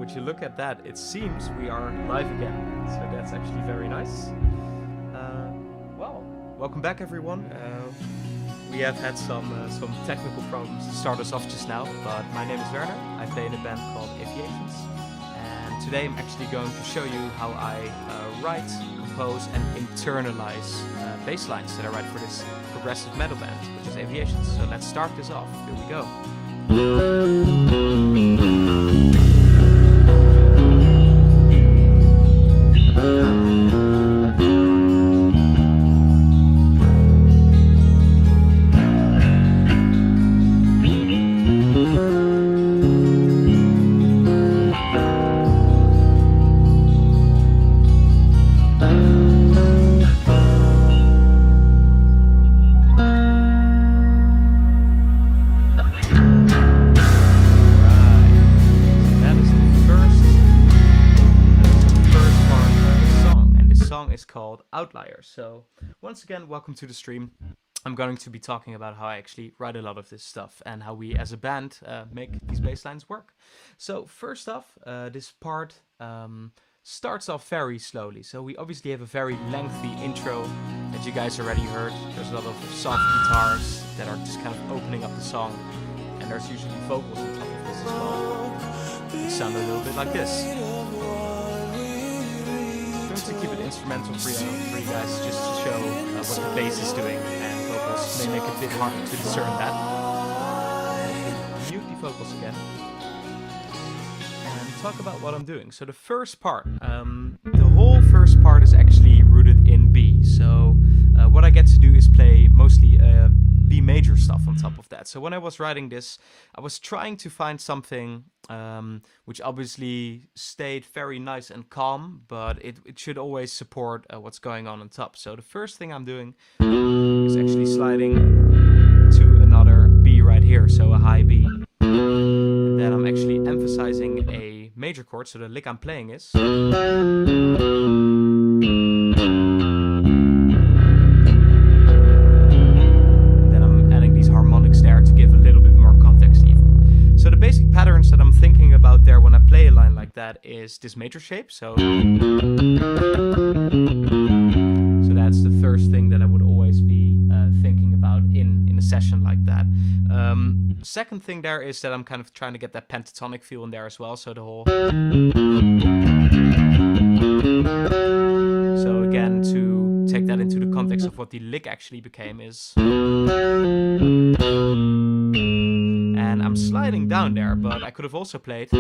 would you look at that? It seems we are live again, so that's actually very nice. Well, welcome back everyone. We have had some technical problems to start us off just now, but my name is Werner. I play in a band called Erkelens, and today I'm actually going to show you how I write, compose, and internalize bass lines that I write for this progressive metal band, which is Aviations. So let's start this off. Here we go. Is called Outliers. So once again, welcome to the stream. I'm going to be talking about how I actually write a lot of this stuff and how we as a band make these bass lines work. So first off, this part starts off very slowly. So we obviously have a very lengthy intro that you guys already heard. There's a lot of soft guitars that are just kind of opening up the song, and there's usually vocals on top of this as well. They sound a little bit like this. To keep it instrumental for you guys, just to show what the bass is doing, and vocals may make it a bit harder to discern that. Mute the vocals again and talk about what I'm doing. So the first part, the whole first part is actually rooted in B. So what I get to do is play mostly B major stuff on top of that. So when I was writing this, I was trying to find something which obviously stayed very nice and calm, but it should always support what's going on top. So the first thing I'm doing is actually sliding to another B right here, so a high B. And then I'm actually emphasizing a major chord, so the lick I'm playing is. Patterns that I'm thinking about there when I play a line like that is this major shape. So that's the first thing that I would always be thinking about in a session like that. Second thing there is that I'm kind of trying to get that pentatonic feel in there as well. So the whole. So again, to take that into the context of what the lick actually became is. And I'm sliding down there, but I could have also played. So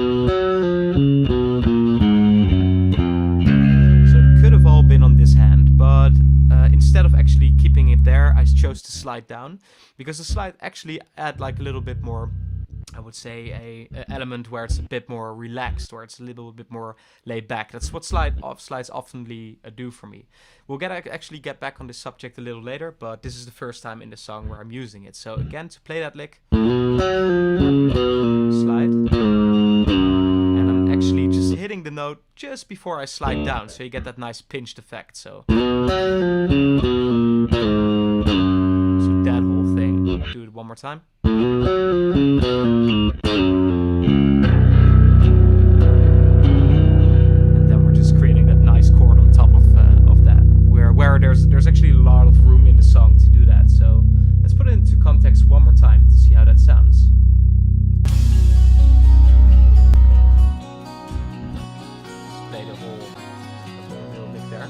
it could have all been on this hand, but instead of actually keeping it there, I chose to slide down, because the slide actually add like a little bit more, I would say, a element where it's a bit more relaxed, where it's a little bit more laid back. That's what slides oftenly do for me. We'll actually get back on this subject a little later, but this is the first time in the song where I'm using it. So again, to play that lick, slide, and I'm actually just hitting the note just before I slide down, so you get that nice pinched effect. So that whole thing. I'll do it one more time. And then we're just creating that nice chord on top of that, where there's actually a lot of room in the song to do that. So let's put it into context one more time to see how that sounds. Let's play the whole little lick there.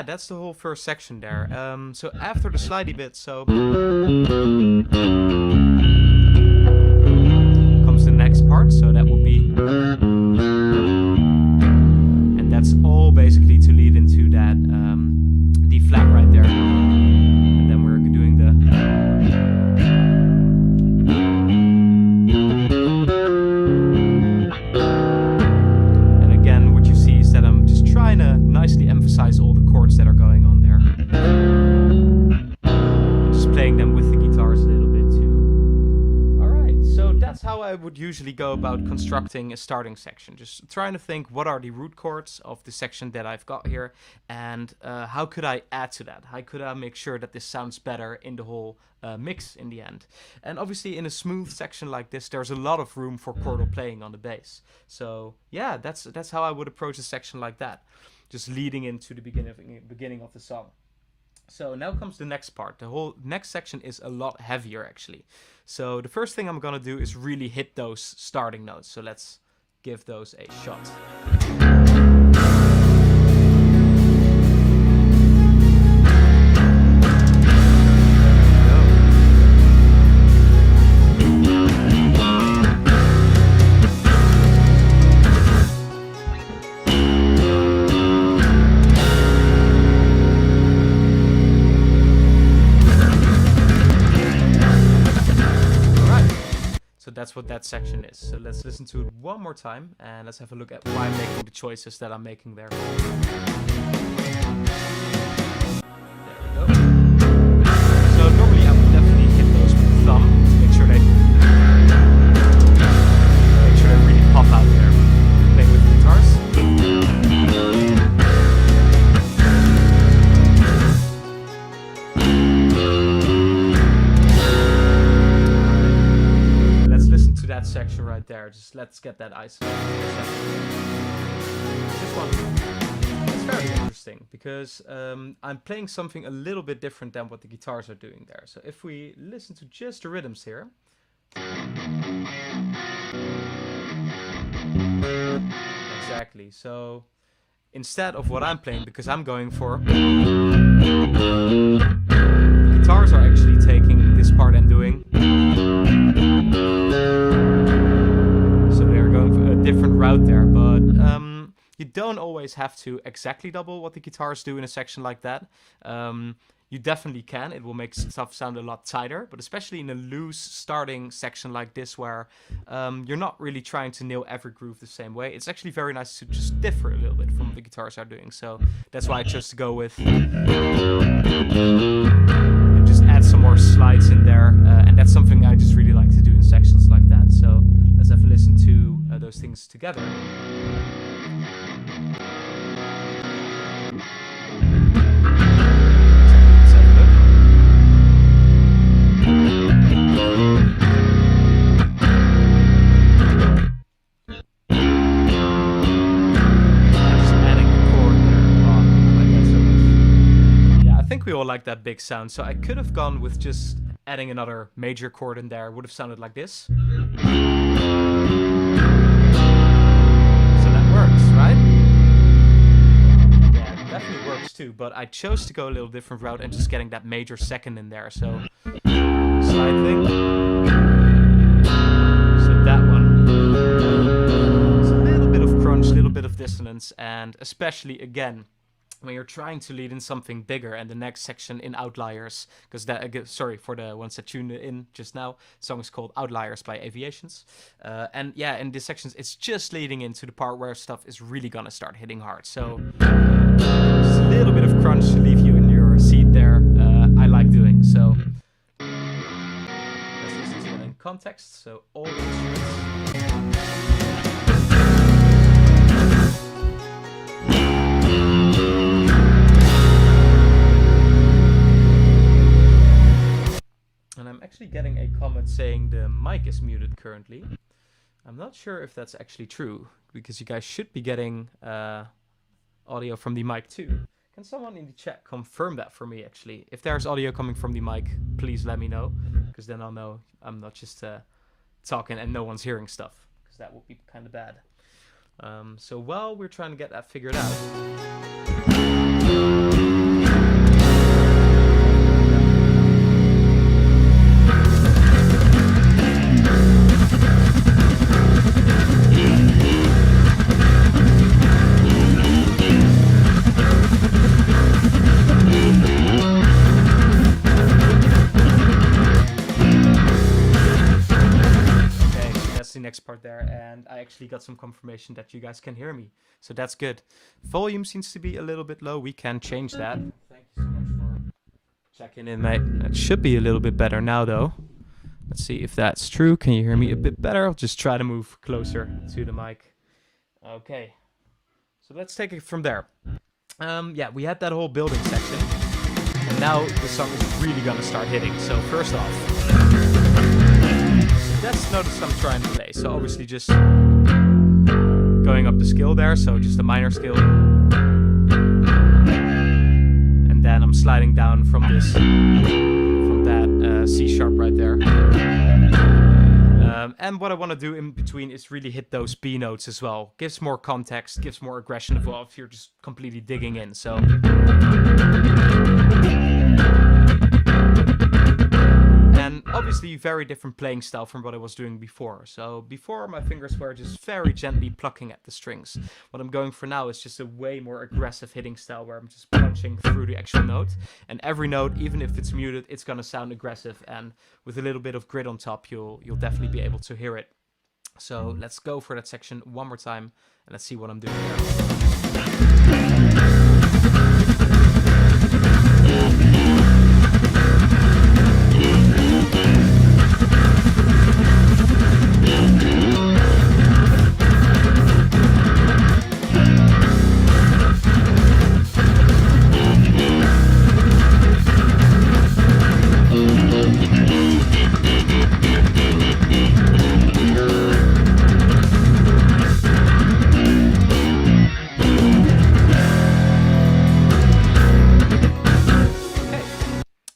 That's the whole first section there. So after the slidey bit, so comes the next part. So that will be, and that's all basically to lead into that D flat right there. And then we're doing the. how I would usually go about constructing a starting section. Just trying to think what are the root chords of the section that I've got here, and how could I add to that? How could I make sure that this sounds better in the whole mix in the end? And obviously in a smooth section like this, there's a lot of room for chordal playing on the bass. So yeah, that's how I would approach a section like that, just leading into the beginning of the song. So now comes the next part. The whole next section is a lot heavier actually. So the first thing I'm gonna do is really hit those starting notes. So let's give those a shot. That's what that section is. So let's listen to it one more time and let's have a look at why I'm making the choices that I'm making there. There we go. So normally I would definitely hit those with the thumb to make sure they really pop out there. Play with the guitars. That section right there, just let's get that isolated. This one, it's very interesting because I'm playing something a little bit different than what the guitars are doing there. So if we listen to just the rhythms here, exactly. So instead of what I'm playing, because I'm going for, the guitars are actually taking this part and doing. Different route there, but you don't always have to exactly double what the guitars do in a section like that. You definitely can. It will make stuff sound a lot tighter, but especially in a loose starting section like this where you're not really trying to nail every groove the same way. It's actually very nice to just differ a little bit from what the guitars are doing. So that's why I chose to go with and just add some more slides in there, and that's something I just really like to do in sections like that. So let's have a listen to those things together. We all like that big sound, so I could have gone with just adding another major chord in there. Would have sounded like this. So that works, right? Yeah, it definitely works too, but I chose to go a little different route and just getting that major second in there. So slide thing. So that one. It's a little bit of crunch, a little bit of dissonance, and especially again when you're trying to lead in something bigger, and the next section in Outliers, because that, sorry for the ones that tuned in just now, the song is called Outliers by Aviations. And yeah, in these sections, it's just leading into the part where stuff is really gonna start hitting hard. So just a little bit of crunch to leave you in your seat there, I like doing. So let's listen to it in context. So all the instruments. And I'm actually getting a comment saying the mic is muted currently. I'm not sure if that's actually true, because you guys should be getting audio from the mic too. Can someone in the chat confirm that for me actually? If there's audio coming from the mic, please let me know, because then I'll know I'm not just talking and no one's hearing stuff, because that would be kind of bad. So while we're trying to get that figured out, next part there, and I actually got some confirmation that you guys can hear me, so that's good. Volume seems to be a little bit low. We can change that. Thank you so much for checking in, mate. It should be a little bit better now though. Let's see if that's true. Can you hear me a bit better? I'll just try to move closer to the mic. Okay. So let's take it from there. Yeah, we had that whole building section. And now the song is really gonna start hitting. So first off, that's not the song I'm trying to play. So obviously just going up the scale there. So just a minor scale. And then I'm sliding down from that C sharp right there. And what I want to do in between is really hit those B notes as well. Gives more context, gives more aggression as well if you're just completely digging in. So. And obviously very different playing style from what I was doing before. So before my fingers were just very gently plucking at the strings. What I'm going for now is just a way more aggressive hitting style where I'm just punching through the actual note. And every note, even if it's muted, it's gonna sound aggressive. And with a little bit of grit on top, you'll definitely be able to hear it. So let's go for that section one more time and let's see what I'm doing there.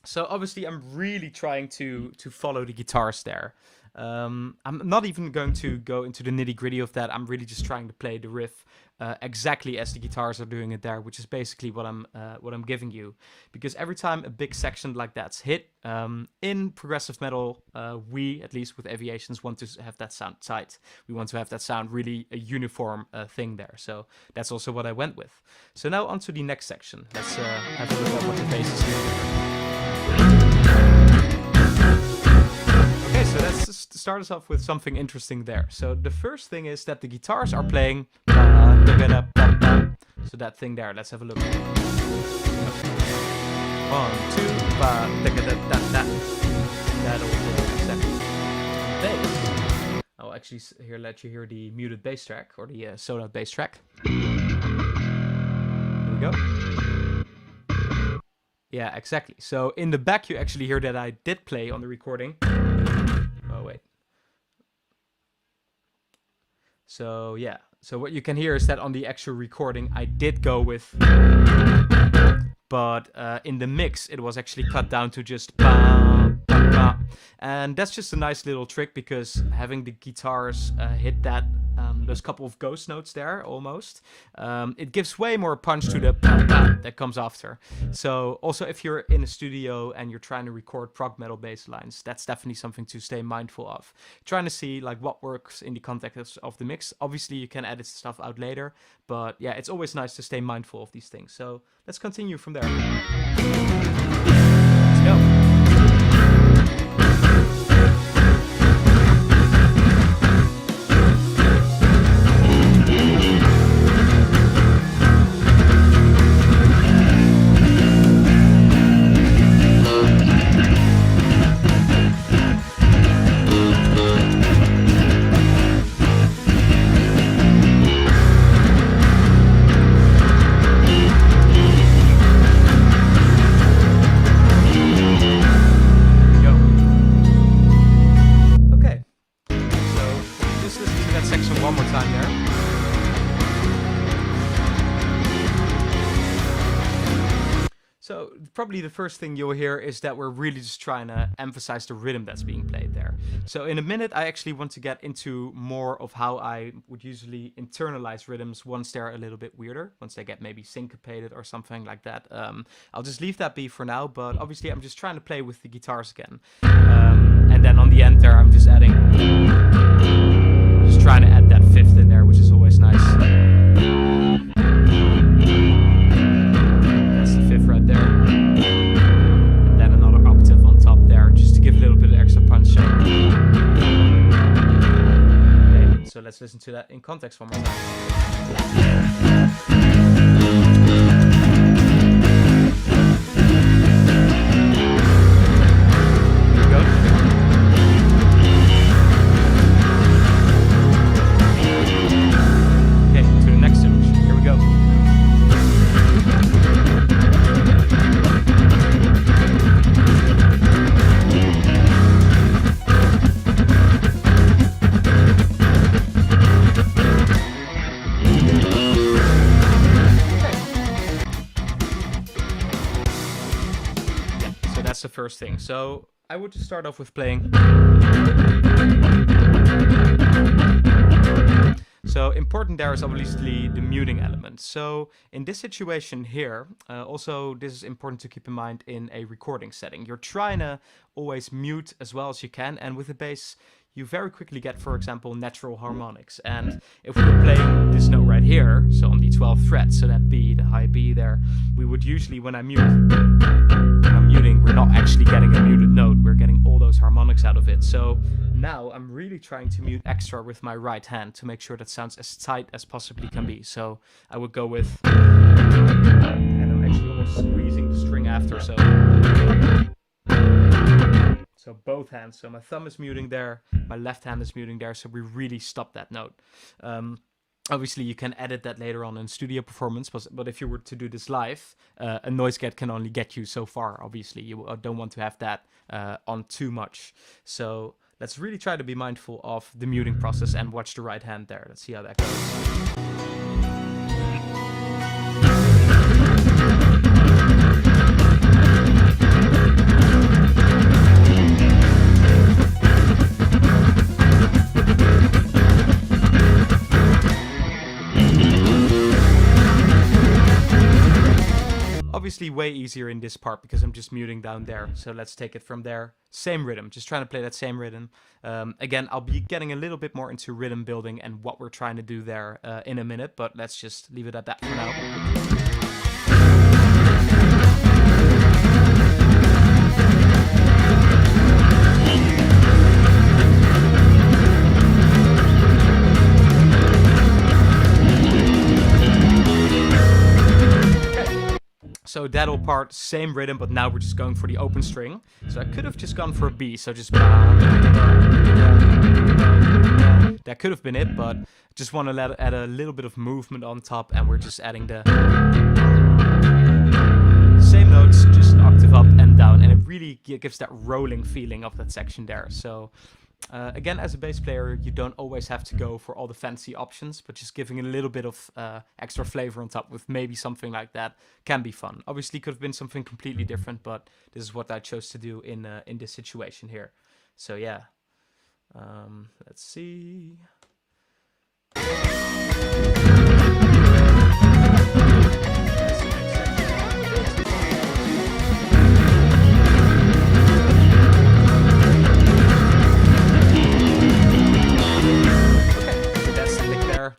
So obviously I'm really trying to follow the guitars there. I'm not even going to go into the nitty-gritty of that. I'm really just trying to play the riff exactly as the guitars are doing it there, which is basically what I'm giving you. Because every time a big section like that's hit, in progressive metal, we, at least with Aviations, want to have that sound tight. We want to have that sound really a uniform thing there. So that's also what I went with. So now on to the next section. Let's have a look at what the bass is doing here. Okay, so let's just start us off with something interesting there. So the first thing is that the guitars are playing so that thing there. Let's have a look. 1, 2, that'll exactly bass. I'll actually let you hear the muted bass track or the solo bass track. Here we go. Yeah, exactly. So in the back, you actually hear that I did play on the recording. Oh, wait. So, yeah. So what you can hear is that on the actual recording, I did go with... But in the mix, it was actually cut down to just... And that's just a nice little trick because having the guitars hit that... those couple of ghost notes there, almost. It gives way more punch to the that comes after. So also if you're in a studio and you're trying to record prog metal bass lines, that's definitely something to stay mindful of. Trying to see like what works in the context of the mix. Obviously you can edit stuff out later, but yeah, it's always nice to stay mindful of these things. So let's continue from there. Let's go. So probably the first thing you'll hear is that we're really just trying to emphasize the rhythm that's being played there. So in a minute, I actually want to get into more of how I would usually internalize rhythms once they're a little bit weirder, once they get maybe syncopated or something like that. I'll just leave that be for now, but obviously I'm just trying to play with the guitars again. And then on the end there, I'm just adding, just trying to add that fifth in there, which is always nice. Right there, and then another octave on top there, just to give a little bit of extra punch. Okay, so let's listen to that in context one more time. Here we go. first thing. So I would just start off with playing. So important there is obviously the muting element. So in this situation here, also this is important to keep in mind in a recording setting. You're trying to always mute as well as you can, and with the bass you very quickly get, for example, natural harmonics. And if we were playing this note right here, so on the 12th fret, so that B, the high B there, we would usually, when I'm muting, we're not actually getting a muted note, we're getting all those harmonics out of it. So now I'm really trying to mute extra with my right hand to make sure that sounds as tight as possibly can be. So I would go with, and I'm actually almost squeezing the string after, so both hands. So my thumb is muting there, my left hand is muting there, so we really stop that note. Obviously, you can edit that later on in studio performance, but if you were to do this live, a noise gate can only get you so far, obviously. You don't want to have that on too much. So let's really try to be mindful of the muting process and watch the right hand there. Let's see how that goes. Obviously way easier in this part because I'm just muting down there. So let's take it from there. Same rhythm, just trying to play that same rhythm. Again, I'll be getting a little bit more into rhythm building and what we're trying to do there in a minute, but let's just leave it at that for now. So that whole part, same rhythm, but now we're just going for the open string. So I could have just gone for a B, so just... That could have been it, but just want to add a little bit of movement on top, and we're just adding the same notes, just an octave up and down, and it really gives that rolling feeling of that section there. So... again, as a bass player, you don't always have to go for all the fancy options, but just giving a little bit of extra flavor on top with maybe something like that can be fun. Obviously, could have been something completely different, but this is what I chose to do in this situation here. So yeah, let's see.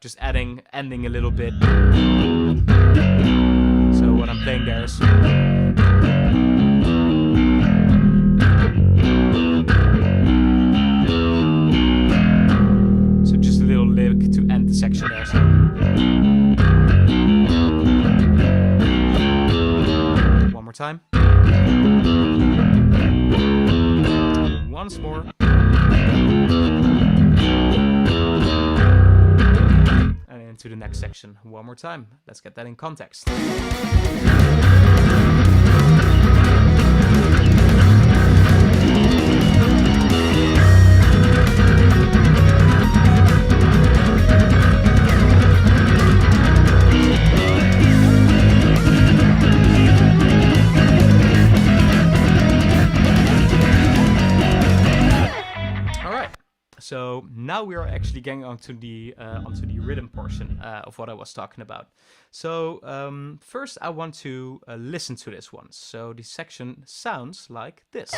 Just ending a little bit. So what I'm playing there is... So just a little lick to end the section there. So. One more time. Once more. To the next section one more time. Let's get that in context. So now we are actually getting onto the rhythm portion of what I was talking about. So first I want to listen to this one. So the section sounds like this.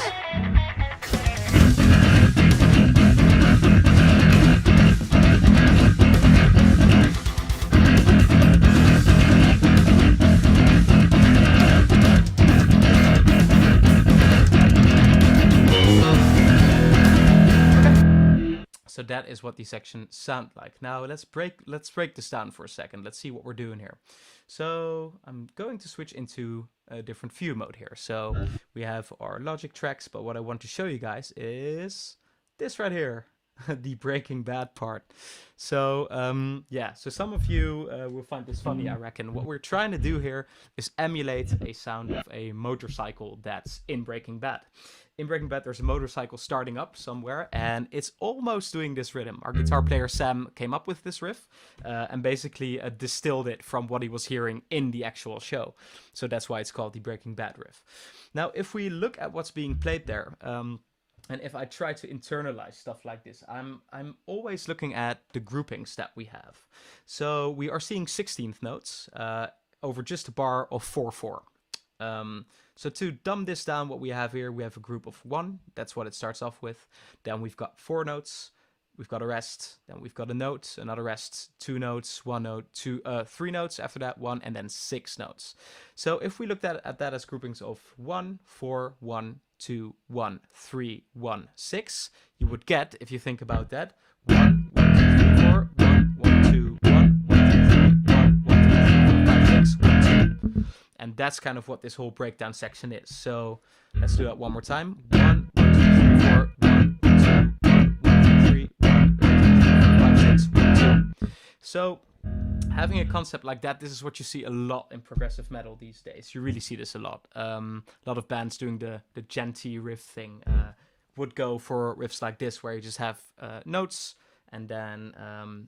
So that is what the sections sound like. Now let's break this down for a second. Let's see what we're doing here. So I'm going to switch into a different view mode here. So we have our Logic tracks, but what I want to show you guys is this right here. The Breaking Bad part. So yeah, so some of you will find this funny, I reckon. What we're trying to do here is emulate a sound of a motorcycle that's in Breaking Bad. in Breaking Bad, there's a motorcycle starting up somewhere, and it's almost doing this rhythm. Our guitar player Sam came up with this riff, and basically distilled it from what he was hearing in the actual show. So that's why it's called the Breaking Bad riff. Now, if we look at what's being played there, and if I try to internalize stuff like this, I'm always looking at the groupings that we have. So we are seeing 16th notes over just a bar of 4/4. So to dumb this down, what we have here, we have a group of 1. That's what it starts off with. Then we've got 4 notes. We've got a rest. Then we've got a note, another rest, 2 notes, 1 note, 3 notes after that, 1, and then 6 notes. So if we looked at that as groupings of 1, 4, 1, 2, 1, 3, 1, 6, you would get, if you think about that, 1, 1, 2, 3, 4, 1, 1, 2, 1, 1, 2, 3, 1, 1, 2, 3, 4, 5, 6, 1, 2. And that's kind of what this whole breakdown section is. So let's do that one more time. 1, 1, 2, 3, 4, 1, 2, 1, 1, 2, 3, 1, 2, 3, 4, 5, 6, 1, 2. So having a concept like that, this is what you see a lot in progressive metal these days. You really see this a lot. A lot of bands doing the genty riff thing would go for riffs like this, where you just have notes and then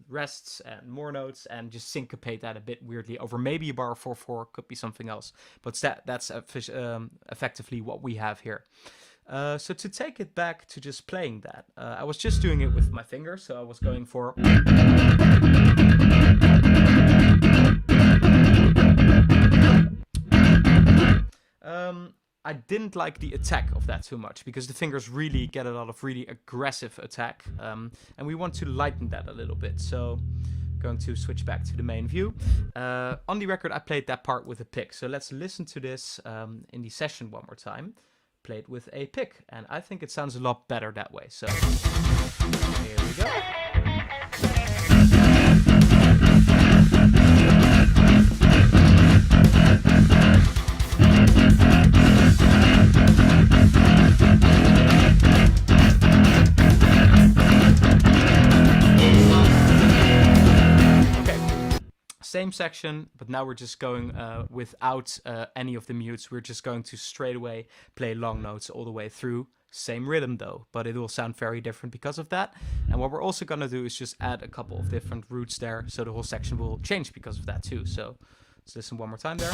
rests and more notes, and just syncopate that a bit weirdly over maybe a bar of 4/4, could be something else. But that's effectively what we have here. So to take it back to just playing that, I was just doing it with my fingers, so I was going for... I didn't like the attack of that too much, because the fingers really get a lot of really aggressive attack, and we want to lighten that a little bit. So going to switch back to the main view. On the record, I played that part with a pick, so let's listen to this in the session one more time. Played with a pick, and I think it sounds a lot better that way. So here we go. Same section, but now we're just going without any of the mutes. We're just going to straight away play long notes all the way through. Same rhythm though, but it will sound very different because of that. And what we're also going to do is just add a couple of different roots there, so the whole section will change because of that too. So let's listen one more time there.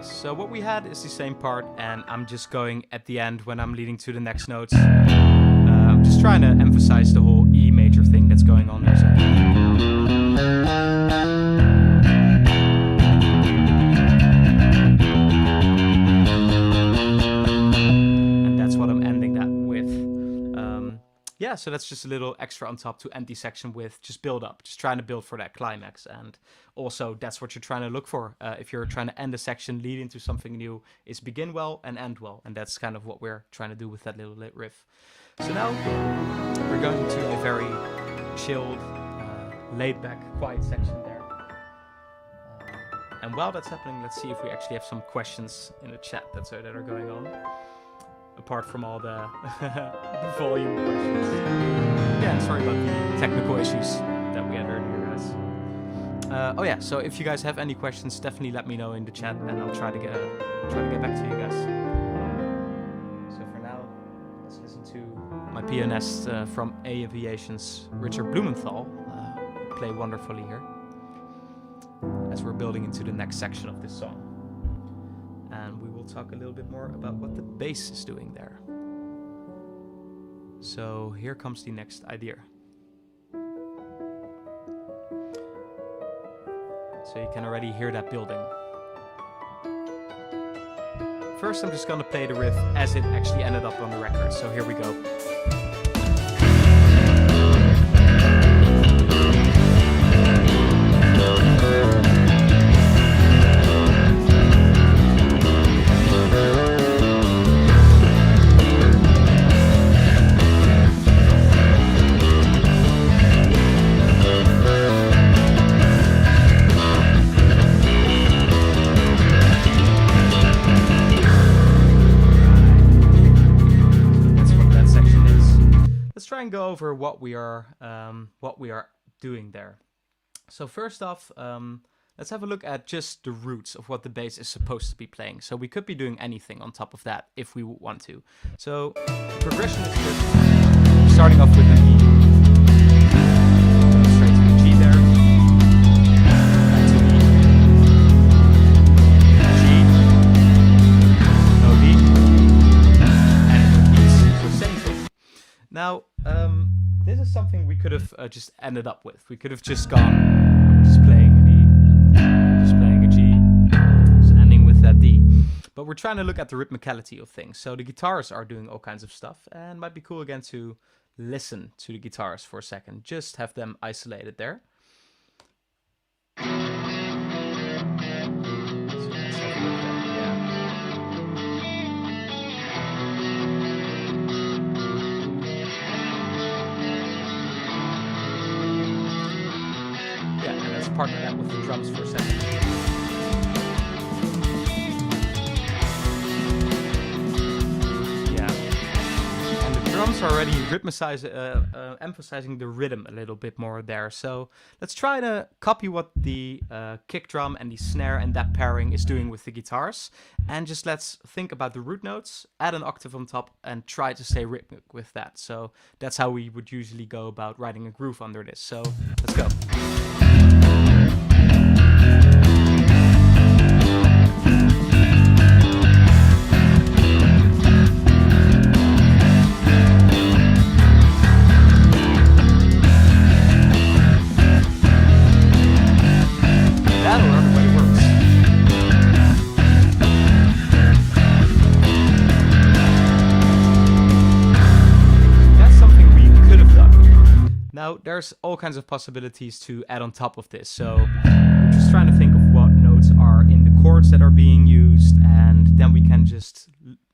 So what we had is the same part, and I'm just going at the end when I'm leading to the next notes. I'm just trying to emphasize the whole E major thing that's going on there. So. And that's what I'm ending that with. Yeah, so that's just a little extra on top to end the section with. Just build up, just trying to build for that climax. And also that's what you're trying to look for if you're trying to end a section, lead into something new, is begin well and end well. And that's kind of what we're trying to do with that little riff. So now we're going to a very chilled, laid back, quiet section there. And while that's happening, let's see if we actually have some questions in the chat that are going on. Apart from all the volume questions. Yeah, sorry about the technical issues that we had earlier, guys. Oh yeah, so if you guys have any questions, definitely let me know in the chat, and I'll try to get back to you guys. So for now, let's listen to my pianist from Aviation's Richard Blumenthal play wonderfully here, as we're building into the next section of this song. And we will talk a little bit more about what the bass is doing there. So here comes the next idea. So you can already hear that building. First I'm just gonna play the riff as it actually ended up on the record. So here we go. go over what we are doing there. So first off, let's have a look at just the roots of what the bass is supposed to be playing. So we could be doing anything on top of that if we want to. So the progression is just starting off with an E. Straight to the G there. Back to E. G. No D. And keys. So same thing. Now, this is something we could have just ended up with. We could have just gone, just playing an E, just playing a G, just ending with that D. But we're trying to look at the rhythmicality of things. So the guitars are doing all kinds of stuff, and it might be cool again to listen to the guitars for a second. Just have them isolated there. So let's have a look at, and let's partner that with the drums for a second. Drums are already emphasizing the rhythm a little bit more there. So let's try to copy what the kick drum and the snare and that pairing is doing with the guitars. And just let's think about the root notes, add an octave on top, and try to stay rhythmic with that. So that's how we would usually go about writing a groove under this. So let's go. Now, there's all kinds of possibilities to add on top of this. So we're just trying to think of what notes are in the chords that are being used, and then we can just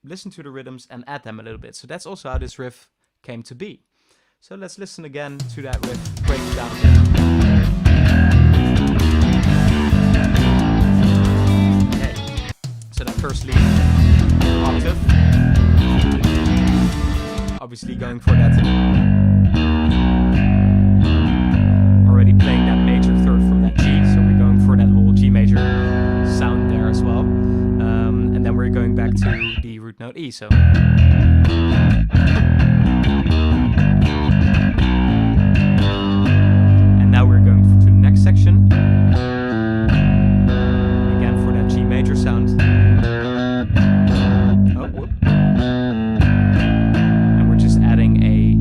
listen to the rhythms and add them a little bit. So that's also how this riff came to be. So let's listen again to that riff, break it down a bit. Okay, so that first lead, octave. Obviously going for that. Already playing that major third from that G, so we're going for that whole G major sound there as well. And then we're going back to the root note E, so. And now we're going to the next section. Again for that G major sound. Oh, whoop. And we're just adding a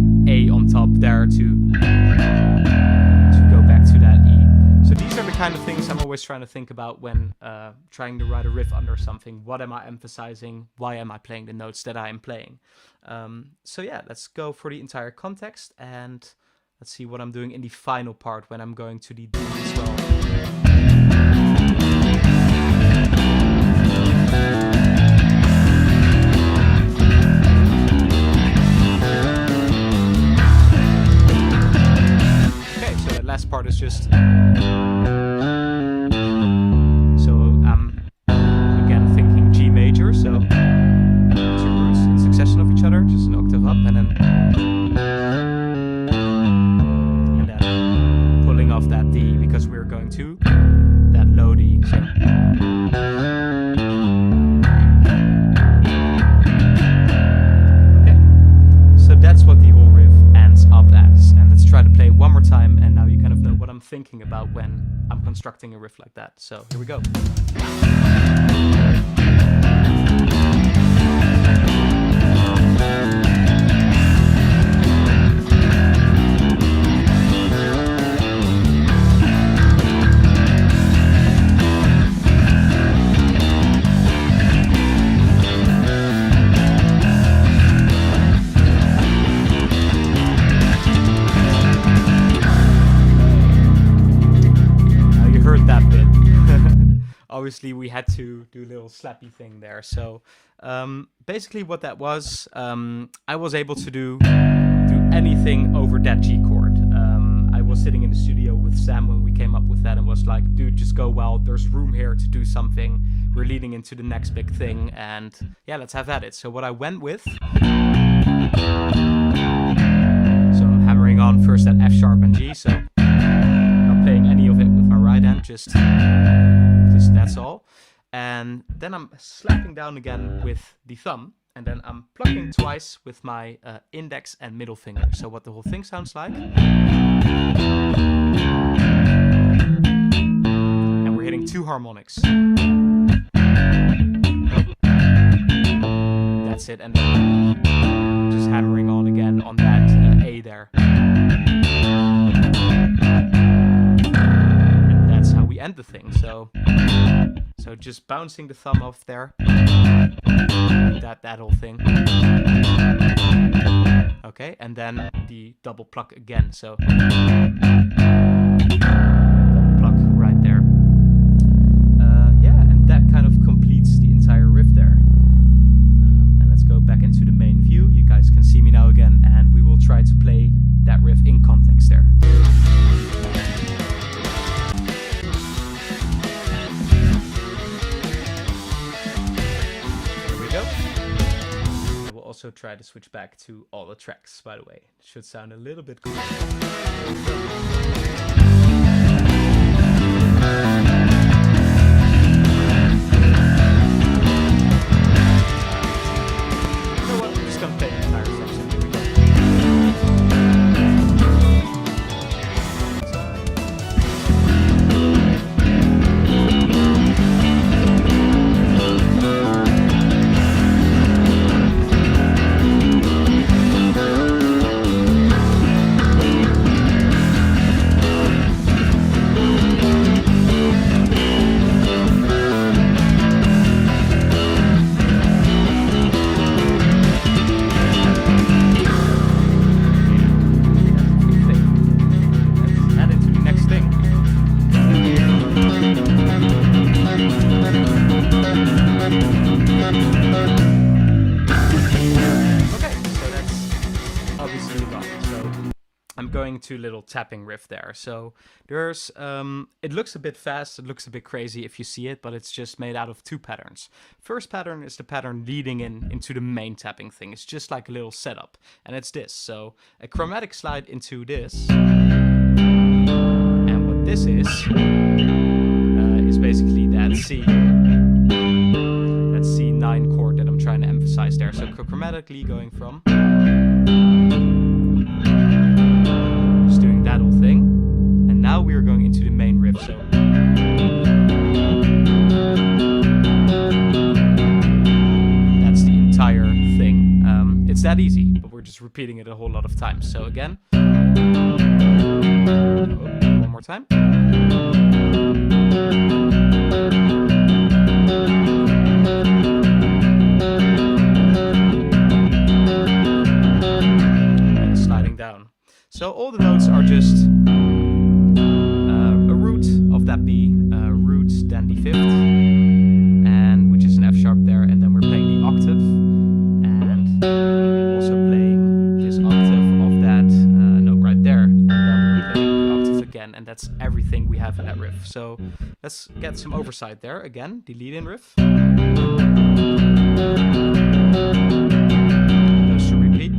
on top there to kind of things I'm always trying to think about when trying to write a riff under something. What am I emphasizing? Why am I playing the notes that I am playing? So yeah, let's go for the entire context and let's see what I'm doing in the final part when I'm going to the D as well. Okay, so that last part is just... So two roots in succession of each other, just an octave up, and then pulling off that D because we're going to that low D. So. Okay, so that's what the whole riff ends up as, and let's try to play it one more time, and now you kind of know what I'm thinking about when I'm constructing a riff like that. So here we go. Obviously, we had to do a little slappy thing there. So basically what that was, I was able to do anything over that G chord. I was sitting in the studio with Sam when we came up with that and was like, dude, just go well. There's room here to do something. We're leading into the next big thing. And yeah, let's have at it. So what I went with... So hammering on first that F sharp and G, so not playing any of it with my right hand, just that's all. And then I'm slapping down again with the thumb, and then I'm plucking twice with my index and middle finger. So what the whole thing sounds like. And we're hitting 2 harmonics. That's it, and then just hammering on again on that A there. And that's how we end the thing. So just bouncing the thumb off there. That whole thing. Okay, and then the double pluck again. So double pluck right there. Yeah, and that kind of completes the entire riff there. And let's go back into the main view. You guys can see me now again, and we will try to play that riff in context there. Also try to switch back to all the tracks, by the way. It should sound a little bit cool. You know what? I'm just gonna play the entire section. Here we go. To little tapping riff there. So there's it looks a bit fast, it looks a bit crazy if you see it, but it's just made out of 2 patterns. First pattern is the pattern leading into the main tapping thing. It's just like a little setup, and it's this. So a chromatic slide into this, and what this is basically that C9 chord that I'm trying to emphasize there. So chromatically going from that whole thing, and now we are going into the main riff. So that's the entire thing. It's that easy, but we're just repeating it a whole lot of times. So again, one more time. And sliding down. So all the notes are just a root of that B, root, then the 5th, and which is an F sharp there, and then we're playing the octave, and also playing this octave of that note right there, and then we're playing the octave again, and that's everything we have in that riff. So let's get some oversight there again, the lead-in riff. Those should repeat.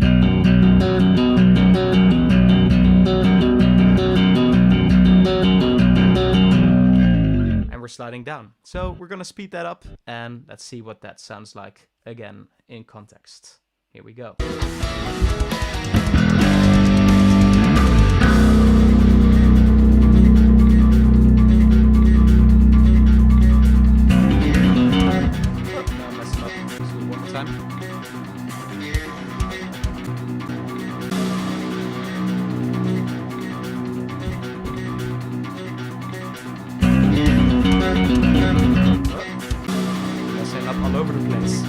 Sliding down. So we're gonna speed that up, and let's see what that sounds like again in context. Here we go. Now messing up. Let's do it one more time. Messing up all over the place.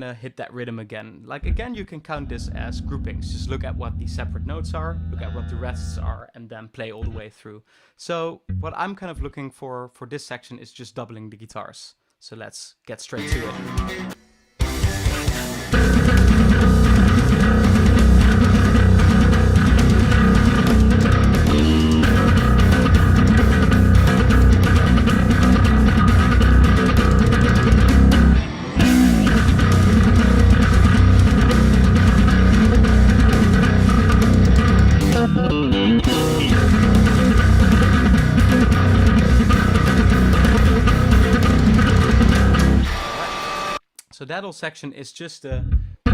to hit that rhythm again. Like, again, you can count this as groupings. Just look at what the separate notes are, look at what the rests are, and then play all the way through. So what I'm kind of looking for this section is just doubling the guitars. So let's get straight to it. So that whole section is just a 1, 2,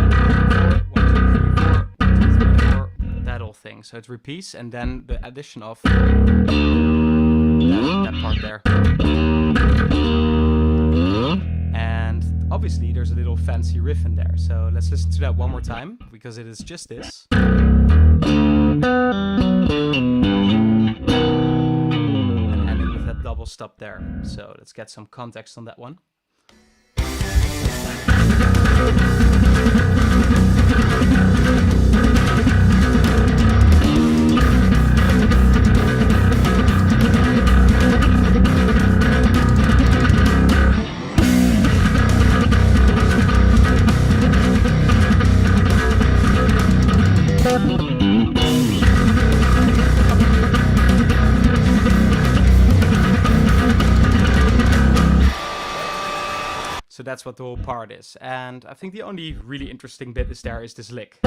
3, 4, 1, 2, 3, 4, that whole thing. So it repeats, and then the addition of that part there. And obviously there's a little fancy riff in there. So let's listen to that one more time, because it is just this. And ending with that double stop there. So let's get some context on that one. So that's what the whole part is. And I think the only really interesting bit is this lick.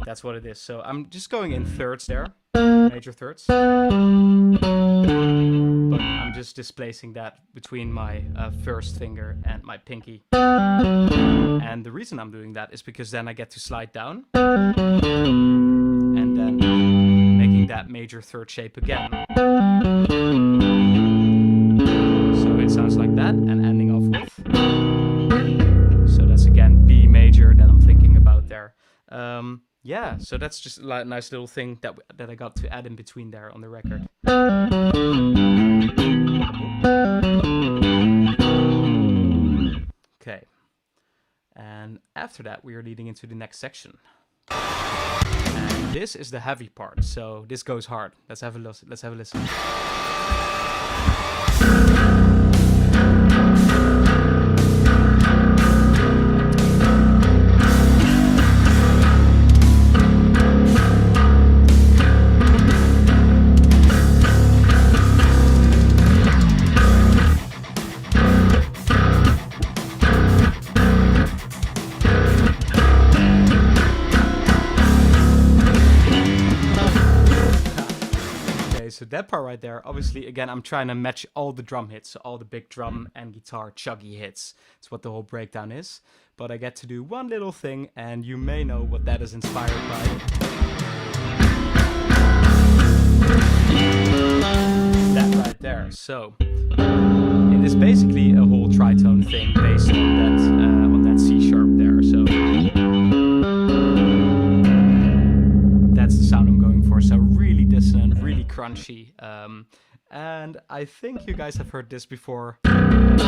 That's what it is. So I'm just going in thirds there, major thirds. But I'm just displacing that between my first finger and my pinky. And the reason I'm doing that is because then I get to slide down. And then making that major third shape again. It sounds like that, and ending off with. So that's again B major that I'm thinking about there. Yeah, so that's just a nice little thing that I got to add in between there on the record. Okay, and after that we are leading into the next section. And this is the heavy part, so this goes hard. Let's have a listen. So that part right there, obviously, again, I'm trying to match all the drum hits, so all the big drum and guitar chuggy hits. That's what the whole breakdown is. But I get to do one little thing, and you may know what that is inspired by. That right there. So it is basically a whole tritone thing based on that C sharp there. So that's the sound I'm going for. So really dissonant, really crunchy. And I think you guys have heard this before. It's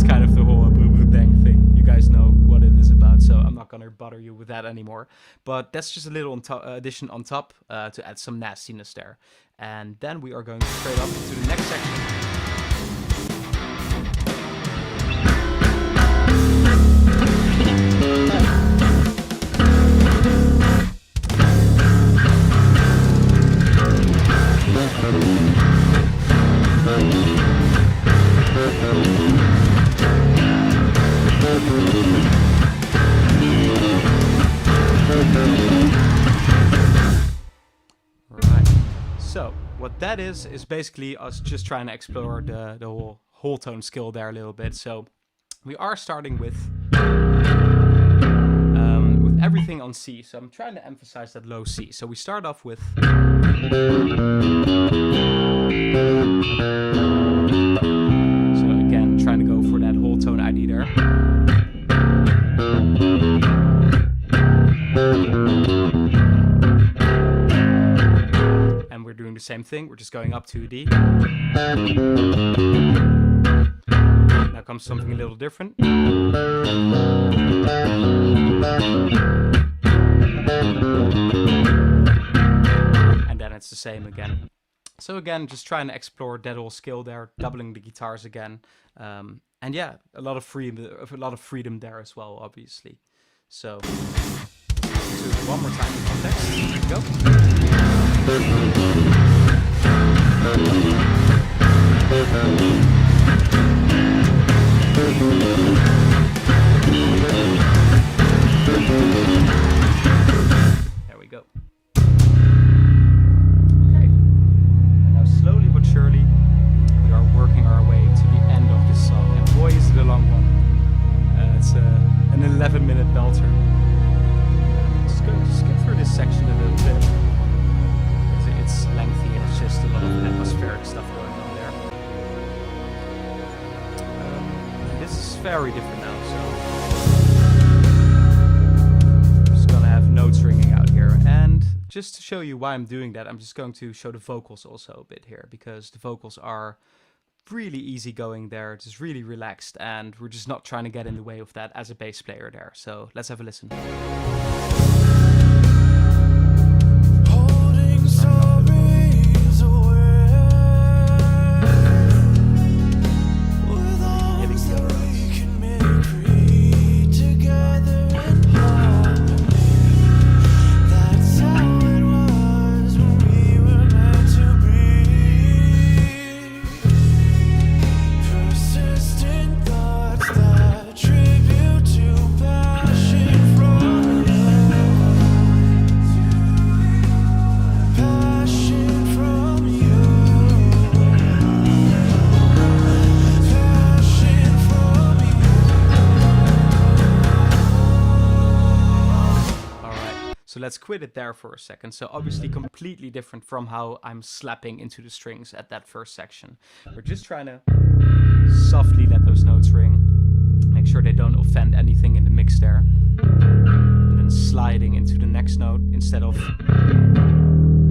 kind of the whole boo-boo dang thing. You guys know what it is about, so I'm not gonna bother you with that anymore. But that's just a little addition on top to add some nastiness there. And then we are going straight up into the next section. So what that is basically us just trying to explore the whole tone skill there a little bit. So we are starting with everything on C. So I'm trying to emphasize that low C. So we start off with so again, trying to go for that whole tone ID there. We're doing the same thing, we're just going up to a D. Now comes something a little different. And then it's the same again. So again, just trying to explore that whole skill there, doubling the guitars again. And yeah, a lot of freedom there as well, obviously. So, one more time in context. Here we go. There we go. Okay. And now slowly but surely, we are working our way to the end of this song. And boy, is it a long one. It's an 11-minute belter. I'm just going to skip through this section a little bit. It's lengthy and it's just a lot of atmospheric stuff going on there. This is very different now, so I'm just gonna have notes ringing out here. And just to show you why I'm doing that, I'm just going to show the vocals also a bit here, because the vocals are really easygoing there, just really relaxed, and we're just not trying to get in the way of that as a bass player there. So let's have a listen. So let's quit it there for a second. So obviously completely different from how I'm slapping into the strings at that first section. We're just trying to softly let those notes ring. Make sure they don't offend anything in the mix there. And then sliding into the next note instead of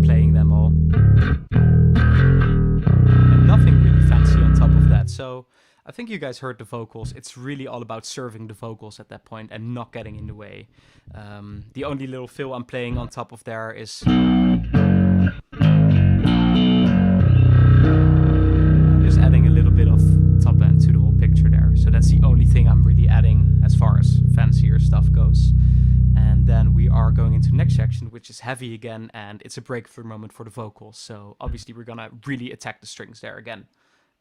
playing them all. And nothing really fancy on top of that. So I think you guys heard the vocals. It's really all about serving the vocals at that point and not getting in the way. The only little fill I'm playing on top of there is just adding a little bit of top end to the whole picture there. So that's the only thing I'm really adding as far as fancier stuff goes. And then we are going into the next section, which is heavy again, and it's a breakthrough moment for the vocals. So obviously we're gonna really attack the strings there again.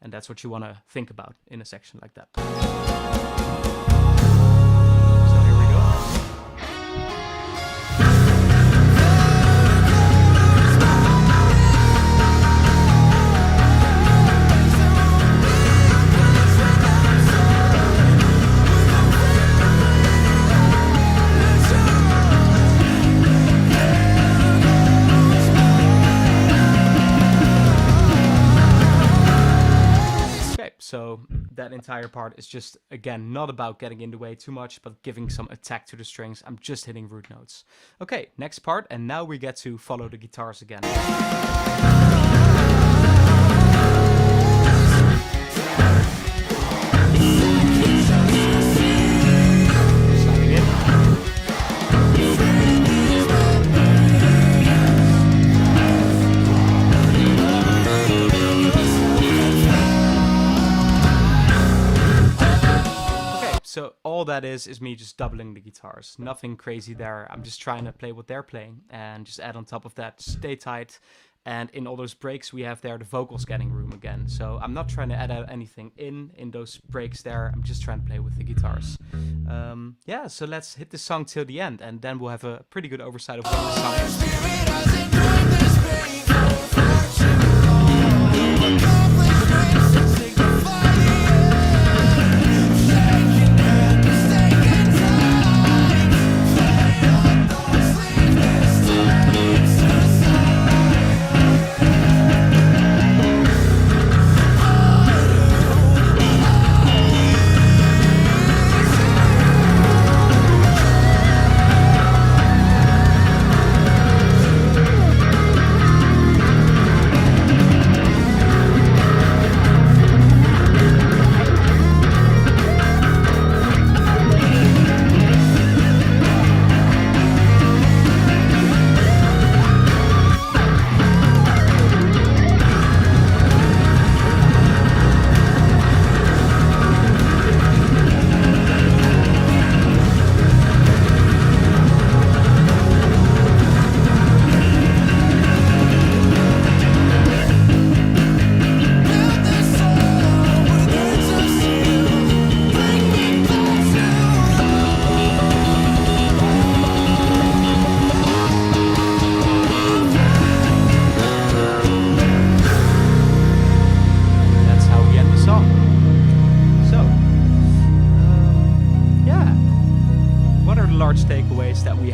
And that's what you want to think about in a section like that. So here we go. So that entire part is just, again, not about getting in the way too much, but giving some attack to the strings. I'm just hitting root notes. Okay, next part, and now we get to follow the guitars again. Sliding in. So all that is me just doubling the guitars. Nothing crazy there. I'm just trying to play what they're playing and just add on top of that, stay tight. And in all those breaks we have there, the vocals getting room again. So I'm not trying to add anything in those breaks there. I'm just trying to play with the guitars. Yeah, so let's hit the song till the end, and then we'll have a pretty good oversight of what the song is.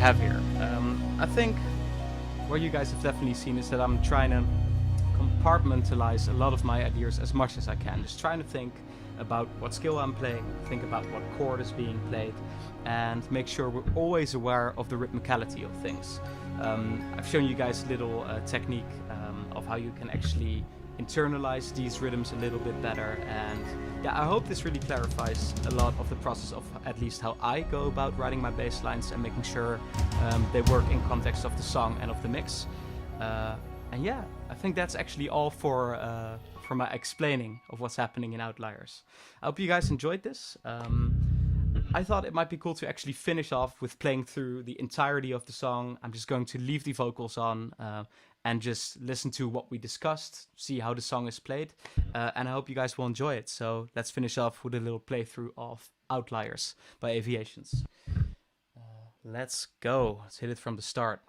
have here. I think what you guys have definitely seen is that I'm trying to compartmentalize a lot of my ideas as much as I can. Just trying to think about what skill I'm playing, think about what chord is being played, and make sure we're always aware of the rhythmicality of things. I've shown you guys a little technique of how you can actually internalize these rhythms a little bit better, and yeah, I hope this really clarifies a lot of the process of at least how I go about writing my bass lines and making sure they work in context of the song and of the mix. And yeah, I think that's actually all for my explaining of what's happening in Outliers. I hope you guys enjoyed this. I thought it might be cool to actually finish off with playing through the entirety of the song. I'm just going to leave the vocals on and just listen to what we discussed, see how the song is played, and I hope you guys will enjoy it. So let's finish off with a little playthrough of Outliers by Aviations. Let's go. Let's hit it from the start.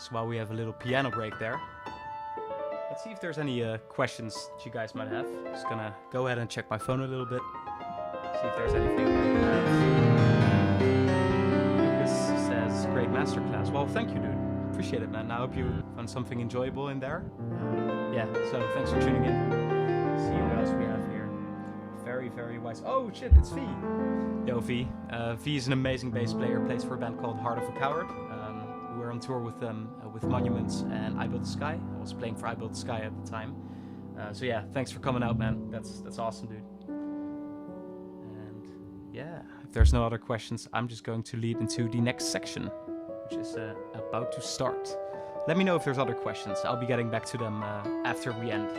So while we have a little piano break there, let's see if there's any questions that you guys might have. Just gonna go ahead and check my phone a little bit, see if there's anything that you have. Lucas says, great masterclass. Well, thank you, dude. Appreciate it, man. I hope you found something enjoyable in there. Yeah, so thanks for tuning in. See what else we have here. Very very, very wise. Oh shit, it's V. Yo, V. V is an amazing bass player, plays for a band called Heart of a Coward. We were on tour with them, with Monuments and I Built the Sky. I was playing for I Built the Sky at the time. So yeah, thanks for coming out, man. That's awesome, dude. And yeah, if there's no other questions, I'm just going to lead into the next section, which is about to start. Let me know if there's other questions. I'll be getting back to them after we end.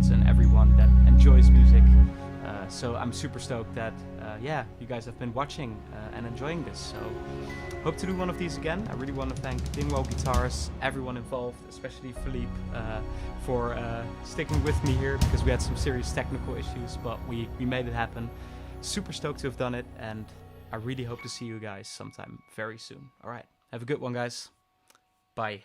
musicians and everyone that enjoys music. So I'm super stoked that, you guys have been watching and enjoying this. So hope to do one of these again. I really want to thank Dingwall Guitars, everyone involved, especially Philippe, for sticking with me here, because we had some serious technical issues, but we made it happen. Super stoked to have done it, and I really hope to see you guys sometime very soon. All right, have a good one, guys. Bye.